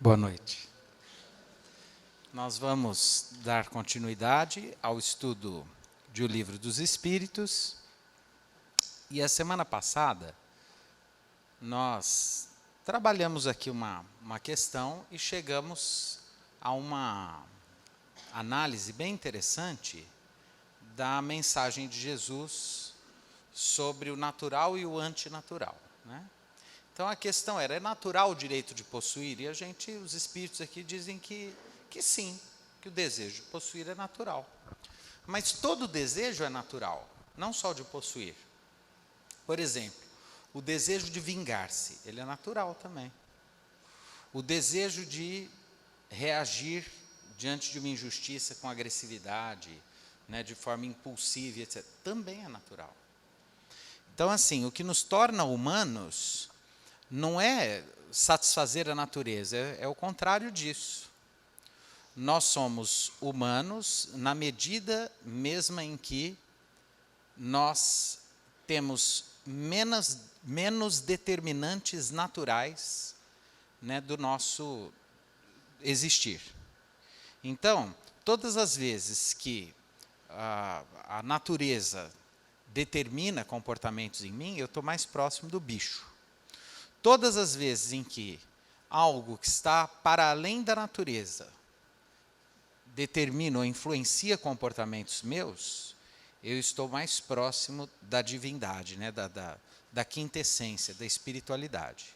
Boa noite. Nós vamos dar continuidade ao estudo de O Livro dos Espíritos. E a semana passada, nós trabalhamos aqui uma questão e chegamos a uma análise bem interessante da mensagem de Jesus sobre o natural e o antinatural, né? Então a questão era, é natural o direito de possuir? E os espíritos aqui dizem que sim, que o desejo de possuir é natural. Mas todo desejo é natural, não só o de possuir. Por exemplo, o desejo de vingar-se, ele é natural também. O desejo de reagir diante de uma injustiça com agressividade, né, de forma impulsiva, etc., também é natural. Então, assim, o que nos torna humanos não é satisfazer a natureza, é o contrário disso. Nós somos humanos na medida mesma em que nós temos menos determinantes naturais, né, do nosso existir. Então, todas as vezes que a natureza determina comportamentos em mim, eu estou mais próximo do bicho. Todas as vezes em que algo que está para além da natureza determina ou influencia comportamentos meus, eu estou mais próximo da divindade, né? da quinta essência, da espiritualidade.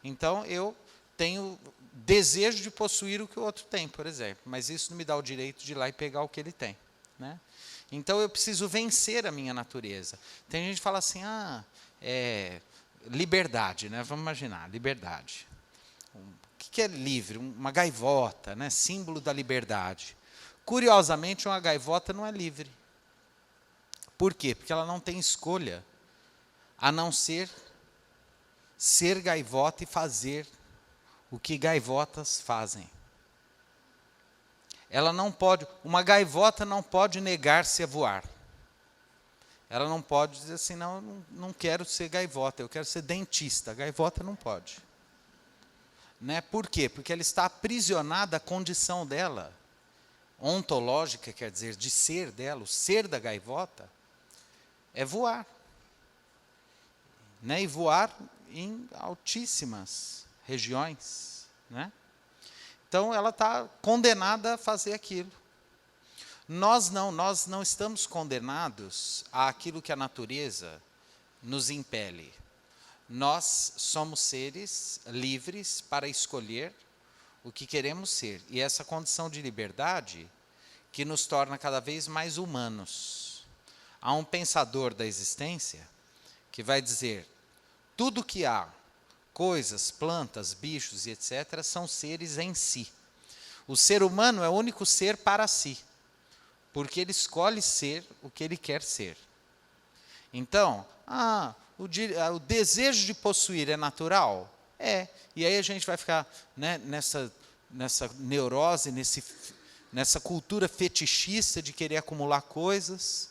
Então, eu tenho desejo de possuir o que o outro tem, por exemplo, mas isso não me dá o direito de ir lá e pegar o que ele tem, né? Então, eu preciso vencer a minha natureza. Tem gente que fala assim, liberdade, né? Vamos imaginar, liberdade. O que é livre? Uma gaivota, né? Símbolo da liberdade. Curiosamente, uma gaivota não é livre. Por quê? Porque ela não tem escolha, a não ser gaivota e fazer o que gaivotas fazem. Uma gaivota não pode negar-se a voar. Ela não pode dizer assim, não quero ser gaivota, eu quero ser dentista. A gaivota não pode. Né? Por quê? Porque ela está aprisionada à condição dela, ontológica, quer dizer, de ser dela. O ser da gaivota é voar. Né? E voar em altíssimas regiões. Né? Então, ela está condenada a fazer aquilo. Nós não estamos condenados àquilo que a natureza nos impele. Nós somos seres livres para escolher o que queremos ser. E essa condição de liberdade que nos torna cada vez mais humanos. Há um pensador da existência que vai dizer, tudo que há, coisas, plantas, bichos e etc., são seres em si. O ser humano é o único ser para si, porque ele escolhe ser o que ele quer ser. Então, o desejo de possuir é natural? É. E aí a gente vai ficar, né, nessa neurose, nessa cultura fetichista de querer acumular coisas.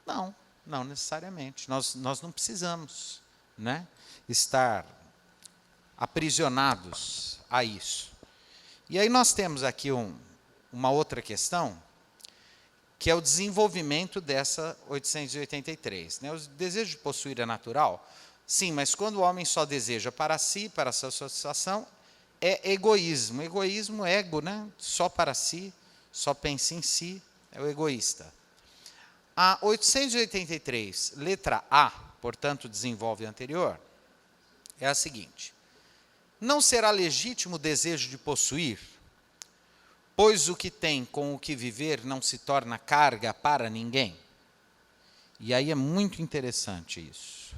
Não necessariamente. Nós não precisamos, né, estar aprisionados a isso. E aí nós temos aqui uma outra questão, que é o desenvolvimento dessa 883. Né? O desejo de possuir é natural? Sim, mas quando o homem só deseja para si, para a sua satisfação, é egoísmo. Egoísmo, ego, né? Só para si, só pensa em si, é o egoísta. A 883, letra A, portanto, desenvolve a anterior, é a seguinte. Não será legítimo o desejo de possuir, pois o que tem com o que viver não se torna carga para ninguém? E aí é muito interessante isso.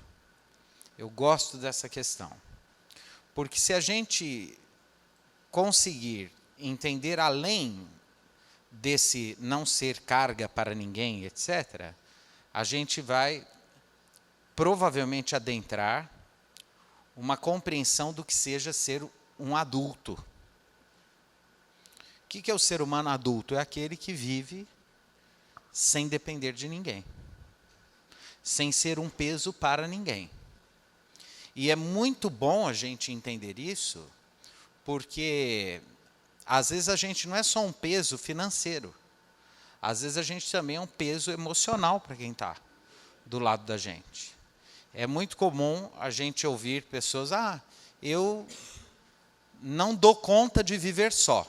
Eu gosto dessa questão. Porque se a gente conseguir entender além desse não ser carga para ninguém, etc., a gente vai provavelmente adentrar uma compreensão do que seja ser um adulto. O que é o ser humano adulto? É aquele que vive sem depender de ninguém, sem ser um peso para ninguém. E é muito bom a gente entender isso, porque às vezes a gente não é só um peso financeiro, às vezes a gente também é um peso emocional para quem está do lado da gente. É muito comum a gente ouvir pessoas, eu não dou conta de viver só.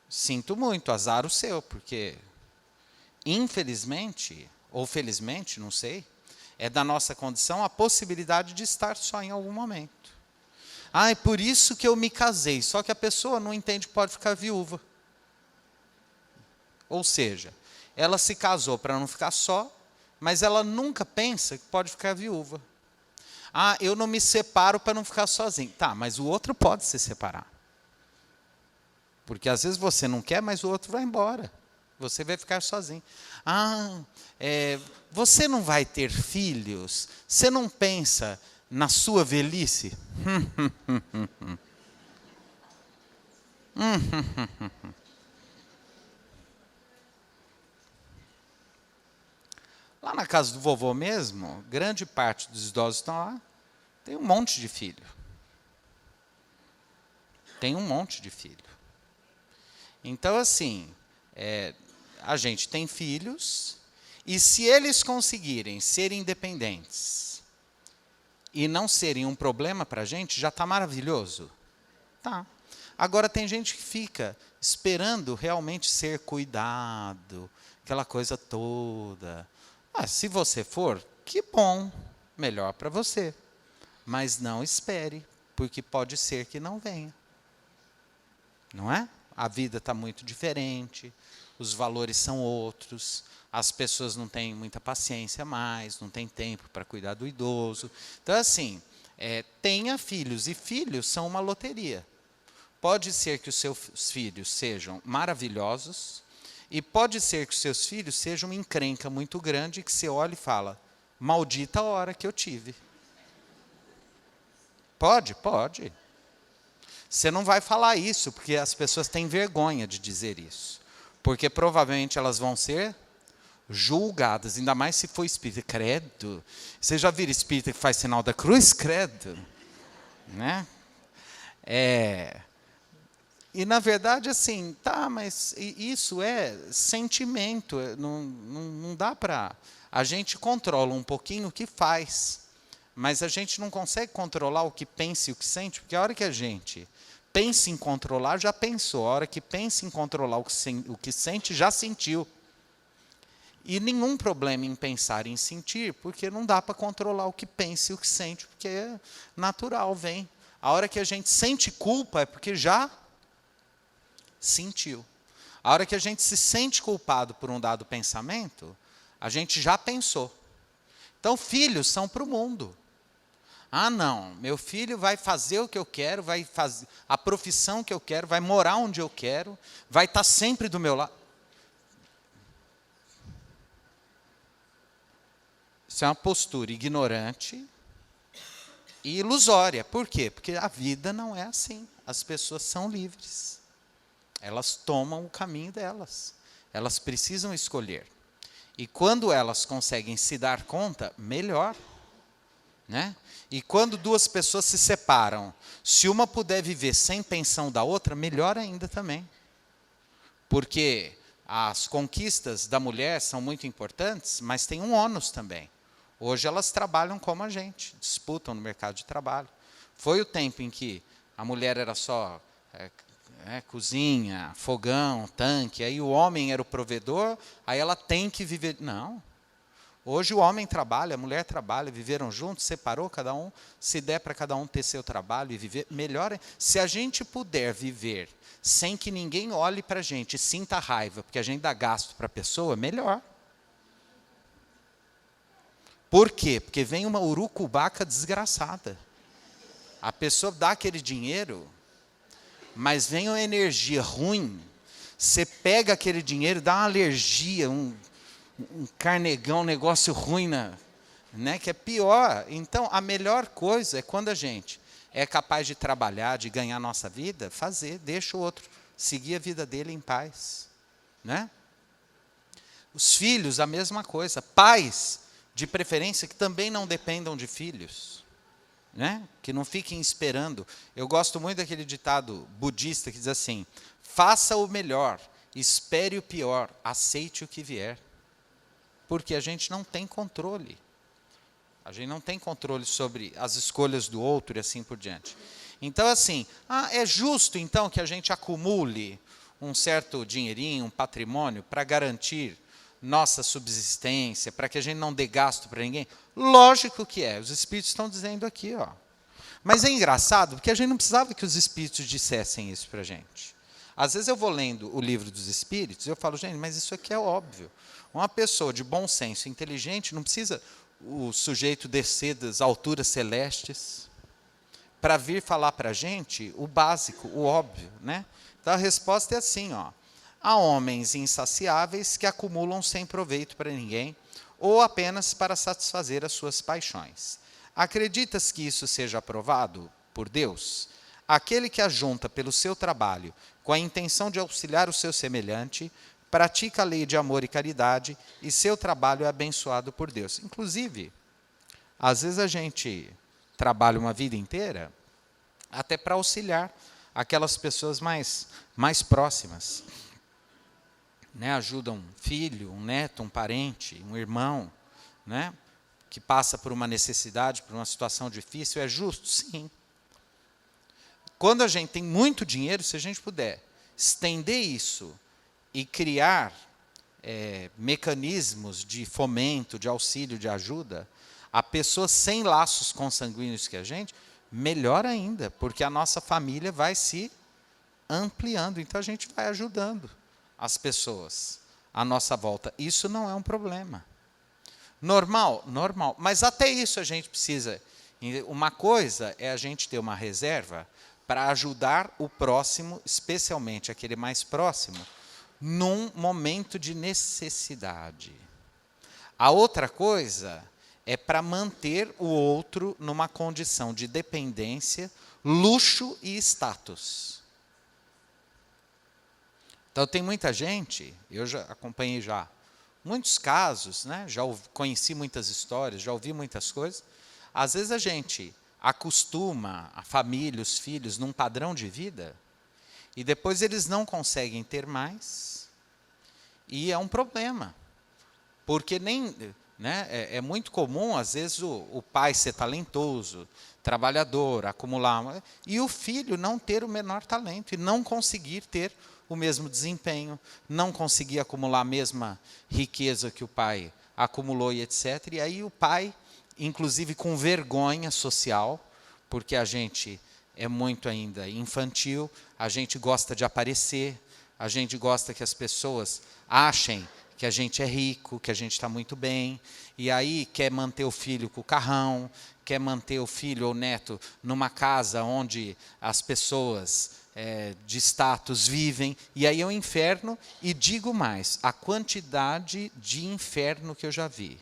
Sinto muito, azar o seu, porque infelizmente, ou felizmente, não sei, é da nossa condição a possibilidade de estar só em algum momento. É por isso que eu me casei, só que a pessoa não entende que pode ficar viúva. Ou seja, ela se casou para não ficar só, mas ela nunca pensa que pode ficar viúva. Eu não me separo para não ficar sozinho. Tá, mas o outro pode se separar. Porque às vezes você não quer, mas o outro vai embora. Você vai ficar sozinho. Você não vai ter filhos? Você não pensa na sua velhice? Lá na casa do vovô mesmo, grande parte dos idosos estão lá, tem um monte de filho. Tem um monte de filho. Então, assim, a gente tem filhos, e se eles conseguirem ser independentes e não serem um problema para a gente, já está maravilhoso. Tá. Agora, tem gente que fica esperando realmente ser cuidado, aquela coisa toda. Se você for, que bom, melhor para você. Mas não espere, porque pode ser que não venha. Não é? A vida está muito diferente, os valores são outros, as pessoas não têm muita paciência mais, não têm tempo para cuidar do idoso. Então, assim, tenha filhos, e filhos são uma loteria. Pode ser que os seus filhos sejam maravilhosos, e pode ser que os seus filhos sejam uma encrenca muito grande, que você olha e fala, maldita hora que eu tive. Pode. Você não vai falar isso, porque as pessoas têm vergonha de dizer isso. Porque provavelmente elas vão ser julgadas, ainda mais se for espírita. Credo. Você já viu espírita que faz sinal da cruz? Credo. Né? E na verdade, assim, mas isso é sentimento. Não dá para... A gente controla um pouquinho o que faz, mas a gente não consegue controlar o que pensa e o que sente, porque a hora que a gente pensa em controlar, já pensou. A hora que pensa em controlar o que sente, já sentiu. E nenhum problema em pensar em sentir, porque não dá para controlar o que pensa e o que sente, porque é natural, vem. A hora que a gente sente culpa, é porque já sentiu. A hora que a gente se sente culpado por um dado pensamento, a gente já pensou. Então, filhos são para o mundo. Não, meu filho vai fazer o que eu quero, vai fazer a profissão que eu quero, vai morar onde eu quero, vai estar sempre do meu lado. Isso é uma postura ignorante e ilusória. Por quê? Porque a vida não é assim. As pessoas são livres. Elas tomam o caminho delas. Elas precisam escolher. E quando elas conseguem se dar conta, melhor. Né? E quando duas pessoas se separam, se uma puder viver sem pensão da outra, melhor ainda também. Porque as conquistas da mulher são muito importantes, mas tem um ônus também. Hoje elas trabalham como a gente, disputam no mercado de trabalho. Foi o tempo em que a mulher era só cozinha, fogão, tanque, aí o homem era o provedor, aí ela tem que viver... Não. Hoje o homem trabalha, a mulher trabalha, viveram juntos, separou cada um, se der para cada um ter seu trabalho e viver, melhor. Se a gente puder viver sem que ninguém olhe para a gente e sinta raiva, porque a gente dá gasto para a pessoa, melhor. Por quê? Porque vem uma urucubaca desgraçada. A pessoa dá aquele dinheiro, mas vem uma energia ruim, você pega aquele dinheiro, dá uma alergia, um carnegão, um negócio ruim, né, que é pior. Então, a melhor coisa é quando a gente é capaz de trabalhar, de ganhar a nossa vida, deixa o outro seguir a vida dele em paz. Né? Os filhos, a mesma coisa. Pais, de preferência, que também não dependam de filhos. né? Que não fiquem esperando. Eu gosto muito daquele ditado budista que diz assim: faça o melhor, espere o pior, aceite o que vier. Porque a gente não tem controle. A gente não tem controle sobre as escolhas do outro e assim por diante. Então, assim, é justo, então, que a gente acumule um certo dinheirinho, um patrimônio, para garantir nossa subsistência, para que a gente não dê gasto para ninguém? Lógico que é. Os Espíritos estão dizendo aqui, ó. Mas é engraçado, porque a gente não precisava que os Espíritos dissessem isso para a gente. Às vezes eu vou lendo o livro dos Espíritos e eu falo, gente, mas isso aqui é óbvio. Uma pessoa de bom senso, inteligente, não precisa o sujeito descer das alturas celestes para vir falar para a gente o básico, o óbvio, né? Então a resposta é assim, ó: há homens insaciáveis que acumulam sem proveito para ninguém ou apenas para satisfazer as suas paixões. Acreditas que isso seja aprovado por Deus? Aquele que ajunta pelo seu trabalho com a intenção de auxiliar o seu semelhante pratica a lei de amor e caridade e seu trabalho é abençoado por Deus. Inclusive, às vezes a gente trabalha uma vida inteira até para auxiliar aquelas pessoas mais próximas. Né? Ajuda um filho, um neto, um parente, um irmão, né? Que passa por uma necessidade, por uma situação difícil. É justo? Sim. Quando a gente tem muito dinheiro, se a gente puder estender isso e criar mecanismos de fomento, de auxílio, de ajuda a pessoas sem laços consanguíneos que a gente, melhor ainda, porque a nossa família vai se ampliando. Então, a gente vai ajudando as pessoas à nossa volta. Isso não é um problema. Normal? Normal. Mas até isso a gente precisa. Uma coisa é a gente ter uma reserva para ajudar o próximo, especialmente aquele mais próximo, num momento de necessidade. A outra coisa é para manter o outro numa condição de dependência, luxo e status. Então, tem muita gente, eu já acompanhei já muitos casos, né? Já conheci muitas histórias, já ouvi muitas coisas. Às vezes a gente acostuma a família, os filhos, num padrão de vida, e depois eles não conseguem ter mais, e é um problema. Porque é muito comum, às vezes, o pai ser talentoso, trabalhador, acumular, e o filho não ter o menor talento, e não conseguir ter o mesmo desempenho, não conseguir acumular a mesma riqueza que o pai acumulou e etc. E aí o pai, inclusive com vergonha social, porque a gente é muito ainda infantil, a gente gosta de aparecer, a gente gosta que as pessoas achem que a gente é rico, que a gente está muito bem, e aí quer manter o filho com o carrão, quer manter o filho ou neto numa casa onde as pessoas de status vivem, e aí é um inferno. E digo mais, a quantidade de inferno que eu já vi,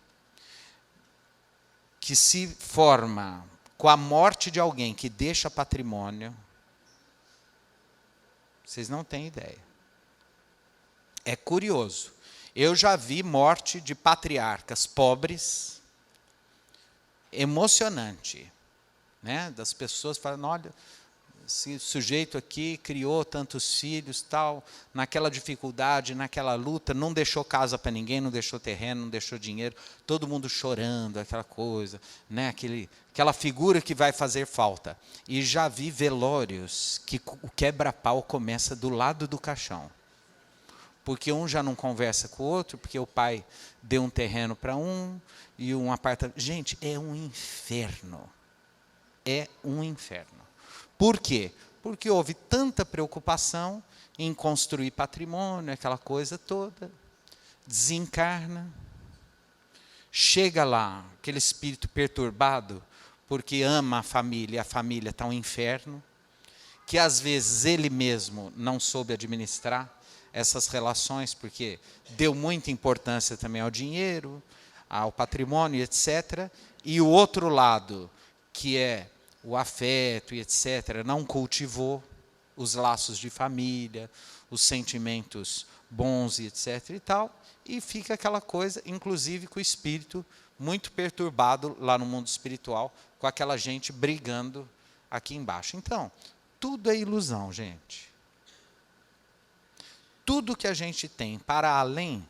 que se forma com a morte de alguém que deixa patrimônio, vocês não têm ideia. É curioso. Eu já vi morte de patriarcas pobres, emocionante, né? Das pessoas falando, olha, esse sujeito aqui criou tantos filhos, tal, naquela dificuldade, naquela luta, não deixou casa para ninguém, não deixou terreno, não deixou dinheiro, todo mundo chorando, aquela coisa, né? Aquela figura que vai fazer falta. E já vi velórios que o quebra-pau começa do lado do caixão. Porque um já não conversa com o outro, porque o pai deu um terreno para um e um apartamento. Gente, é um inferno. É um inferno. Por quê? Porque houve tanta preocupação em construir patrimônio, aquela coisa toda. Desencarna. Chega lá, aquele espírito perturbado, porque ama a família está um inferno, que às vezes ele mesmo não soube administrar essas relações, porque deu muita importância também ao dinheiro, ao patrimônio, etc. E o outro lado, que é o afeto e etc., não cultivou os laços de família, os sentimentos bons e etc. e tal, e fica aquela coisa, inclusive com o espírito muito perturbado lá no mundo espiritual, com aquela gente brigando aqui embaixo. Então, tudo é ilusão, gente. Tudo que a gente tem para além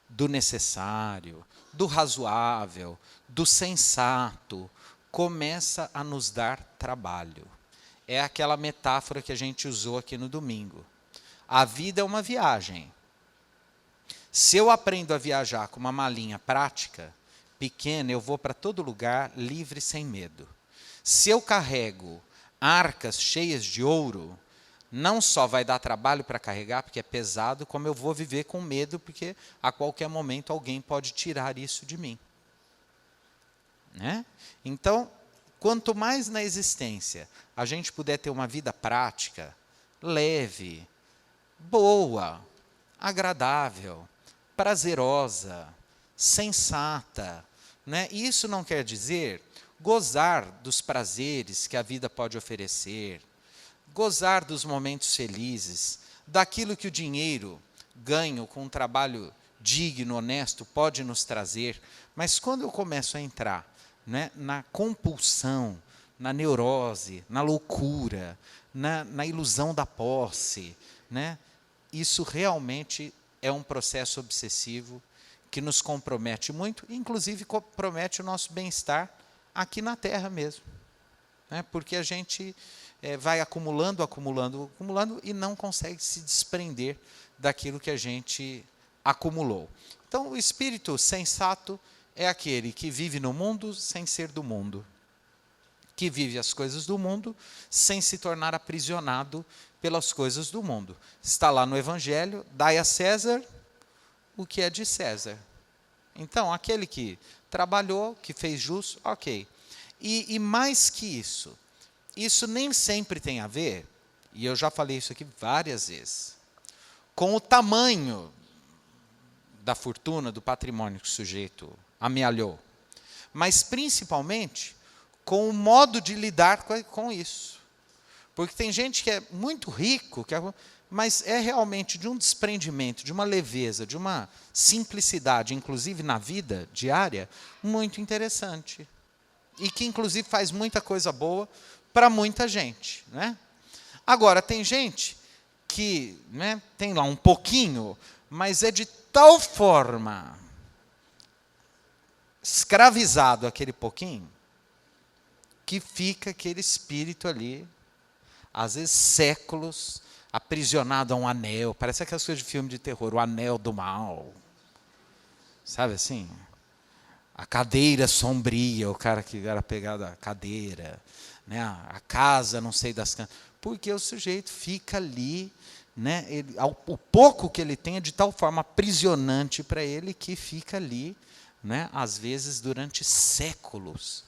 do necessário, do razoável, do sensato, começa a nos dar trabalho. É aquela metáfora que a gente usou aqui no domingo. A vida é uma viagem. Se eu aprendo a viajar com uma malinha prática, pequena, eu vou para todo lugar livre, sem medo. Se eu carrego arcas cheias de ouro, não só vai dar trabalho para carregar, porque é pesado, como eu vou viver com medo, porque a qualquer momento alguém pode tirar isso de mim. Né? Então, quanto mais na existência a gente puder ter uma vida prática, leve, boa, agradável, prazerosa, sensata, né? Isso não quer dizer gozar dos prazeres que a vida pode oferecer, gozar dos momentos felizes, daquilo que o dinheiro ganho com um trabalho digno, honesto, pode nos trazer. Mas quando eu começo a entrar, né, na compulsão, na neurose, na loucura, na ilusão da posse, né, isso realmente é um processo obsessivo que nos compromete muito, inclusive compromete o nosso bem-estar aqui na Terra mesmo. Né, porque a gente vai acumulando e não consegue se desprender daquilo que a gente acumulou. Então, o espírito sensato é aquele que vive no mundo sem ser do mundo, que vive as coisas do mundo sem se tornar aprisionado pelas coisas do mundo. Está lá no Evangelho, dai a César o que é de César. Então, aquele que trabalhou, que fez justo, ok. E mais que isso nem sempre tem a ver, e eu já falei isso aqui várias vezes, com o tamanho da fortuna, do patrimônio que o sujeito amealhou, mas principalmente com o modo de lidar com isso. Porque tem gente que é muito rico, mas é realmente de um desprendimento, de uma leveza, de uma simplicidade, inclusive na vida diária, muito interessante. E que, inclusive, faz muita coisa boa para muita gente. Né? Agora, tem gente que, né, tem lá um pouquinho, mas é de tal forma escravizado aquele pouquinho, que fica aquele espírito ali, às vezes séculos, aprisionado a um anel. Parece aquelas coisas de filme de terror, o anel do mal. Sabe assim? A cadeira sombria, o cara que era pegado à cadeira, né? A casa, não sei das casas. Porque o sujeito fica ali, né? O pouco que ele tem é de tal forma aprisionante para ele que fica ali, né? Às vezes durante séculos,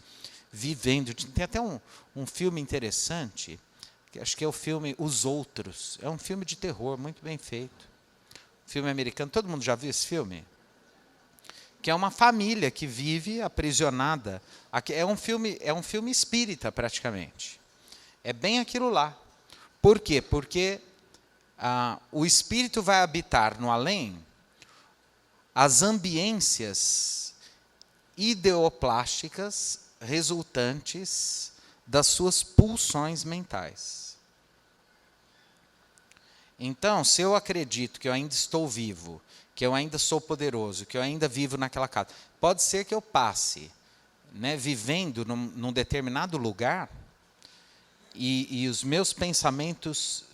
vivendo. Tem até um filme interessante, que acho que é o filme Os Outros. É um filme de terror, muito bem feito. Filme americano. Todo mundo já viu esse filme? Que é uma família que vive aprisionada. É um filme espírita, praticamente. É bem aquilo lá. Por quê? Porque o espírito vai habitar no além as ambiências ideoplásticas resultantes das suas pulsões mentais. Então, se eu acredito que eu ainda estou vivo, que eu ainda sou poderoso, que eu ainda vivo naquela casa, pode ser que eu passe, né, vivendo num determinado lugar e os meus pensamentos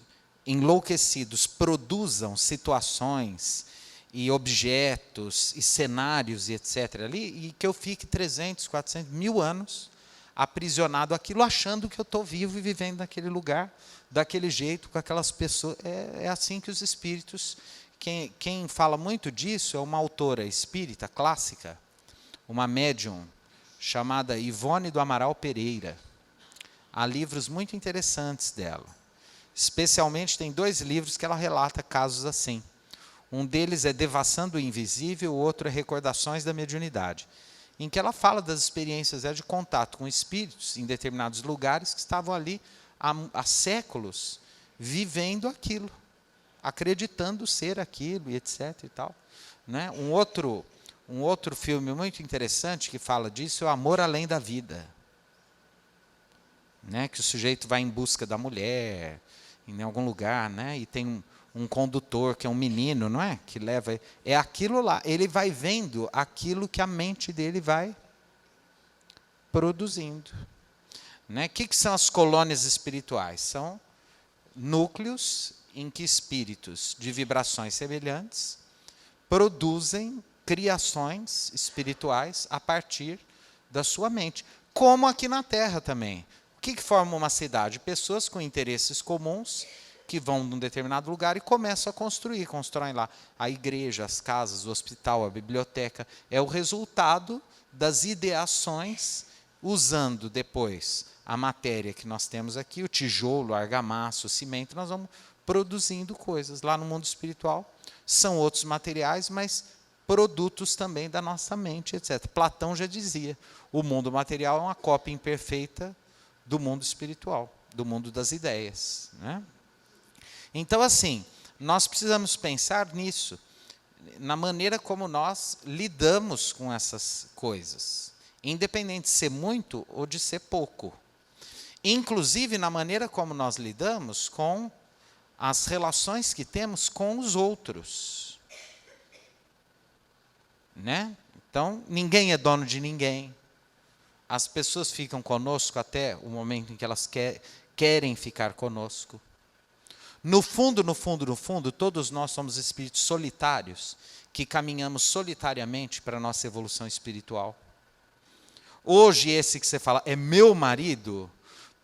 enlouquecidos produzam situações e objetos e cenários e etc. ali, e que eu fique 300, 400, 1000 anos aprisionado àquilo, achando que eu estou vivo e vivendo naquele lugar, daquele jeito, com aquelas pessoas. É assim que os espíritos... Quem fala muito disso é uma autora espírita clássica, uma médium chamada Ivone do Amaral Pereira. Há livros muito interessantes dela. Especialmente tem 2 livros que ela relata casos assim. Um deles é Devassando o Invisível, o outro é Recordações da Mediunidade, em que ela fala das experiências de contato com espíritos em determinados lugares que estavam ali há séculos vivendo aquilo, acreditando ser aquilo e etc. e tal. Né? Um outro filme muito interessante que fala disso é O Amor Além da Vida. né? Que o sujeito vai em busca da mulher, em algum lugar, né? E tem um condutor que é um menino, não é? Que leva. É aquilo lá. Ele vai vendo aquilo que a mente dele vai produzindo. Né? O que são as colônias espirituais? São núcleos em que espíritos de vibrações semelhantes produzem criações espirituais a partir da sua mente. Como aqui na Terra também. O que forma uma cidade? Pessoas com interesses comuns que vão num determinado lugar e começam a construir. Constroem lá a igreja, as casas, o hospital, a biblioteca. É o resultado das ideações, usando depois a matéria que nós temos aqui, o tijolo, a argamassa, o cimento, nós vamos produzindo coisas. Lá no mundo espiritual são outros materiais, mas produtos também da nossa mente, etc. Platão já dizia, o mundo material é uma cópia imperfeita do mundo espiritual, do mundo das ideias. Né? Então, assim, nós precisamos pensar nisso, na maneira como nós lidamos com essas coisas, independente de ser muito ou de ser pouco. Inclusive na maneira como nós lidamos com as relações que temos com os outros. Né? Então, ninguém é dono de ninguém. As pessoas ficam conosco até o momento em que elas querem ficar conosco. No fundo, no fundo, no fundo, todos nós somos espíritos solitários, que caminhamos solitariamente para a nossa evolução espiritual. Hoje, esse que você fala, é meu marido,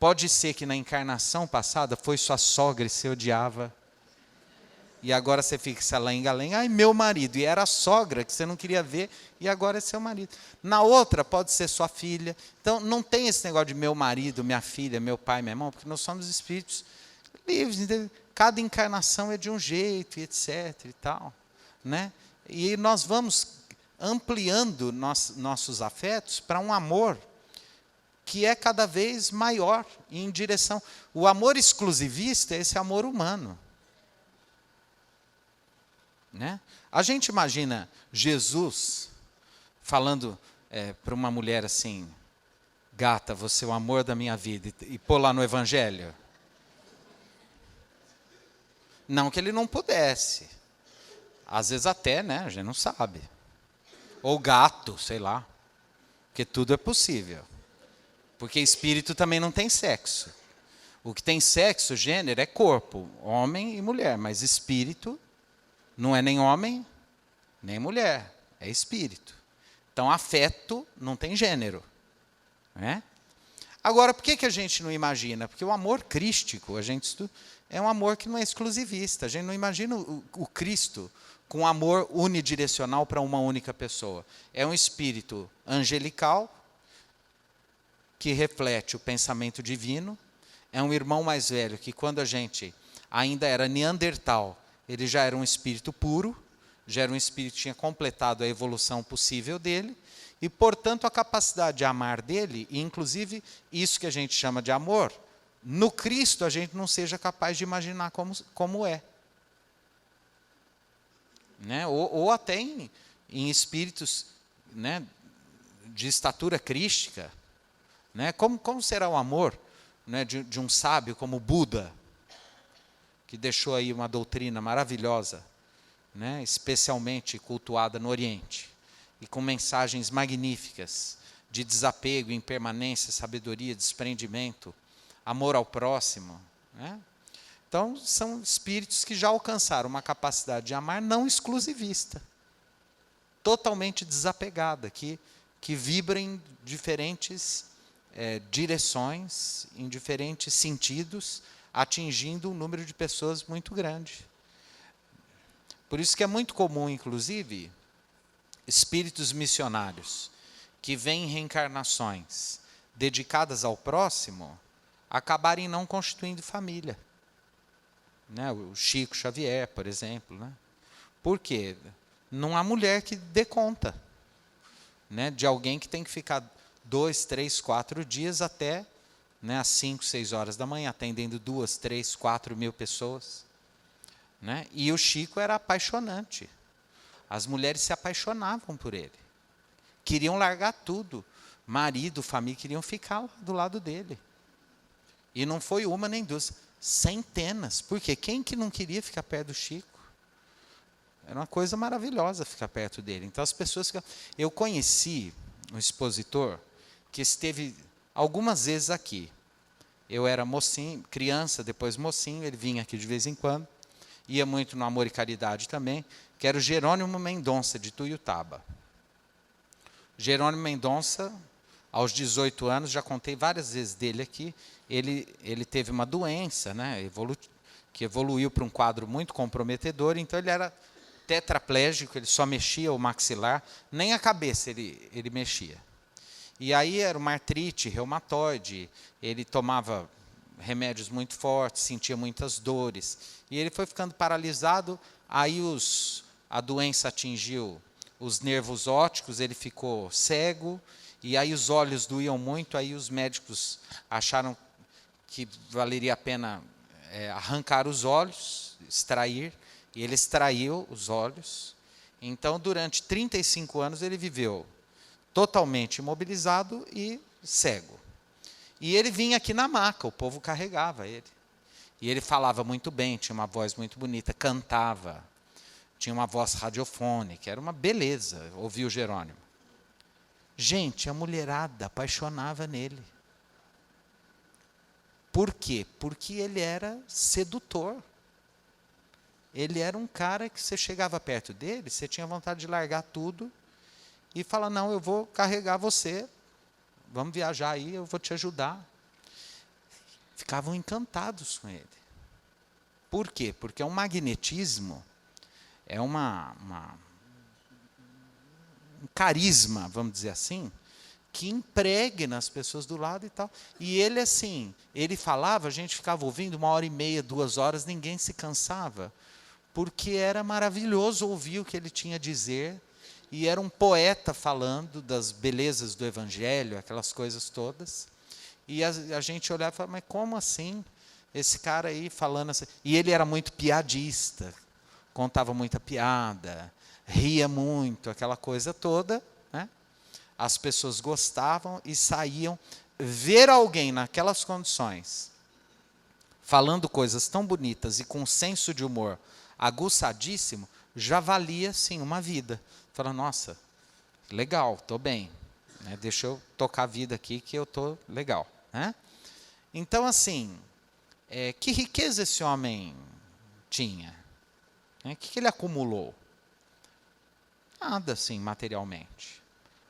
pode ser que na encarnação passada foi sua sogra e você odiava. E agora você fica essa lenga-lenga, ai, meu marido. E era a sogra que você não queria ver, e agora é seu marido. Na outra, pode ser sua filha. Então, não tem esse negócio de meu marido, minha filha, meu pai, meu irmão, porque nós somos espíritos livres. Cada encarnação é de um jeito, etc. e tal. Né? E nós vamos ampliando nossos afetos para um amor que é cada vez maior em direção. O amor exclusivista é esse amor humano. Né? A gente imagina Jesus falando para uma mulher assim, gata, você é o amor da minha vida, e pôr lá no Evangelho? Não que ele não pudesse. Às vezes até, né? A gente não sabe. Ou gato, sei lá. Porque tudo é possível. Porque espírito também não tem sexo. O que tem sexo, gênero, é corpo, homem e mulher. Mas espírito não é nem homem, nem mulher. É espírito. Então, afeto não tem gênero. Né? Agora, por que a gente não imagina? Porque o amor crístico, é um amor que não é exclusivista. A gente não imagina o Cristo com amor unidirecional para uma única pessoa. É um espírito angelical que reflete o pensamento divino. É um irmão mais velho que, quando a gente ainda era neandertal, ele já era um espírito puro, já era um espírito que tinha completado a evolução possível dele, e, portanto, a capacidade de amar dele, e inclusive isso que a gente chama de amor, no Cristo a gente não seja capaz de imaginar como é. Né? Ou até em espíritos, né, de estatura crística. Né? Como será o amor, né, de um sábio como Buda, que deixou aí uma doutrina maravilhosa, né, especialmente cultuada no Oriente, e com mensagens magníficas de desapego, impermanência, sabedoria, desprendimento, amor ao próximo. Né? Então, são espíritos que já alcançaram uma capacidade de amar não exclusivista, totalmente desapegada, que vibra em diferentes direções, em diferentes sentidos, atingindo um número de pessoas muito grande. Por isso que é muito comum, inclusive, espíritos missionários que vêm em reencarnações dedicadas ao próximo, acabarem não constituindo família. Né? O Chico Xavier, por exemplo. Né? Por quê? Não há mulher que dê conta, né, de alguém que tem que ficar 2, 3, 4 dias até, né, às 5, 6 horas da manhã, atendendo 2, 3, 4 mil pessoas. Né? E o Chico era apaixonante. As mulheres se apaixonavam por ele. Queriam largar tudo. Marido, família, queriam ficar lá do lado dele. E não foi uma nem duas, centenas. Porque quem que não queria ficar perto do Chico? Era uma coisa maravilhosa ficar perto dele. Então as pessoas ficam... Eu conheci um expositor que esteve algumas vezes aqui. Eu era mocinho, criança, depois mocinho, ele vinha aqui de vez em quando, ia muito no Amor e Caridade também, que era o Jerônimo Mendonça, de Tuiutaba. Jerônimo Mendonça, aos 18 anos, já contei várias vezes dele aqui, ele teve uma doença, né, que evoluiu para um quadro muito comprometedor, então ele era tetraplégico, ele só mexia o maxilar, nem a cabeça ele mexia. E aí era uma artrite reumatoide, ele tomava remédios muito fortes, sentia muitas dores. E ele foi ficando paralisado, aí a doença atingiu os nervos ópticos, ele ficou cego, e aí os olhos doíam muito, aí os médicos acharam que valeria a pena arrancar os olhos, extrair, e ele extraiu os olhos. Então, durante 35 anos, ele viveu totalmente imobilizado e cego. E ele vinha aqui na maca, o povo carregava ele. E ele falava muito bem, tinha uma voz muito bonita, cantava, tinha uma voz radiofônica, era uma beleza ouvir o Jerônimo. Gente, a mulherada apaixonava nele. Por quê? Porque ele era sedutor. Ele era um cara que você chegava perto dele, você tinha vontade de largar tudo e falar, não, eu vou carregar você, vamos viajar aí, eu vou te ajudar. Ficavam encantados com ele. Por quê? Porque é um magnetismo, é um carisma, vamos dizer assim, que impregna as pessoas do lado e tal. E ele, assim, ele falava, a gente ficava ouvindo 1h30, 2 horas, ninguém se cansava, porque era maravilhoso ouvir o que ele tinha a dizer, e era um poeta falando das belezas do Evangelho, aquelas coisas todas. E a gente olhava e falava, mas como assim? Esse cara aí falando assim. E ele era muito piadista, contava muita piada, ria muito, aquela coisa toda, né? As pessoas gostavam e saíam. Ver alguém naquelas condições, falando coisas tão bonitas e com senso de humor aguçadíssimo, já valia, sim, uma vida. Fala, nossa, legal, estou bem, né? Deixa eu tocar a vida aqui que eu estou legal, né? Então, assim, que riqueza esse homem tinha? O que ele acumulou? Nada, assim, materialmente.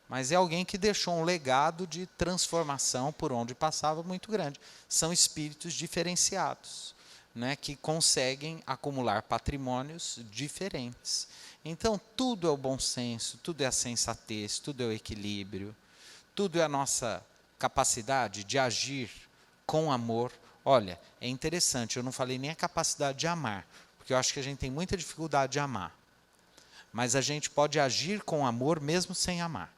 Mas é alguém que deixou um legado de transformação por onde passava muito grande. São espíritos diferenciados, né, que conseguem acumular patrimônios diferentes. Então, tudo é o bom senso, tudo é a sensatez, tudo é o equilíbrio, tudo é a nossa capacidade de agir com amor. Olha, é interessante, eu não falei nem a capacidade de amar, porque eu acho que a gente tem muita dificuldade de amar. Mas a gente pode agir com amor mesmo sem amar.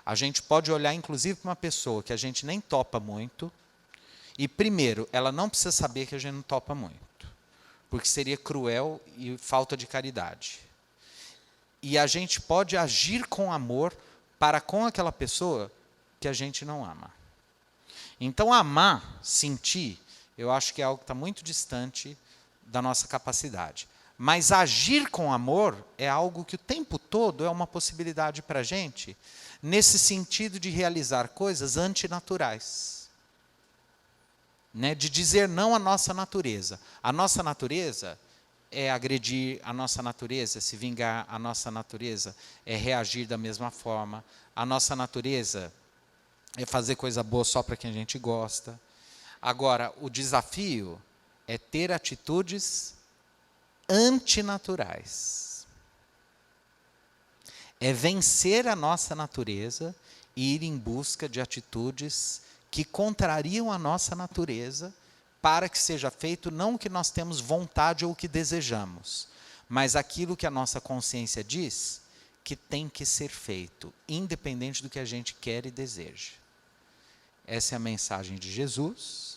A gente pode olhar, inclusive, para uma pessoa que a gente nem topa muito, e, primeiro, ela não precisa saber que a gente não topa muito, porque seria cruel e falta de caridade. E a gente pode agir com amor para com aquela pessoa que a gente não ama. Então, amar, sentir, eu acho que é algo que está muito distante da nossa capacidade. Mas agir com amor é algo que o tempo todo é uma possibilidade para a gente, nesse sentido de realizar coisas antinaturais. Né? De dizer não à nossa natureza. A nossa natureza é agredir, a nossa natureza é se vingar, a nossa natureza é reagir da mesma forma, a nossa natureza é fazer coisa boa só para quem a gente gosta. Agora, o desafio é ter atitudes antinaturais. É vencer a nossa natureza e ir em busca de atitudes que contrariam a nossa natureza para que seja feito não o que nós temos vontade ou o que desejamos, mas aquilo que a nossa consciência diz que tem que ser feito, independente do que a gente quer e deseja. Essa é a mensagem de Jesus.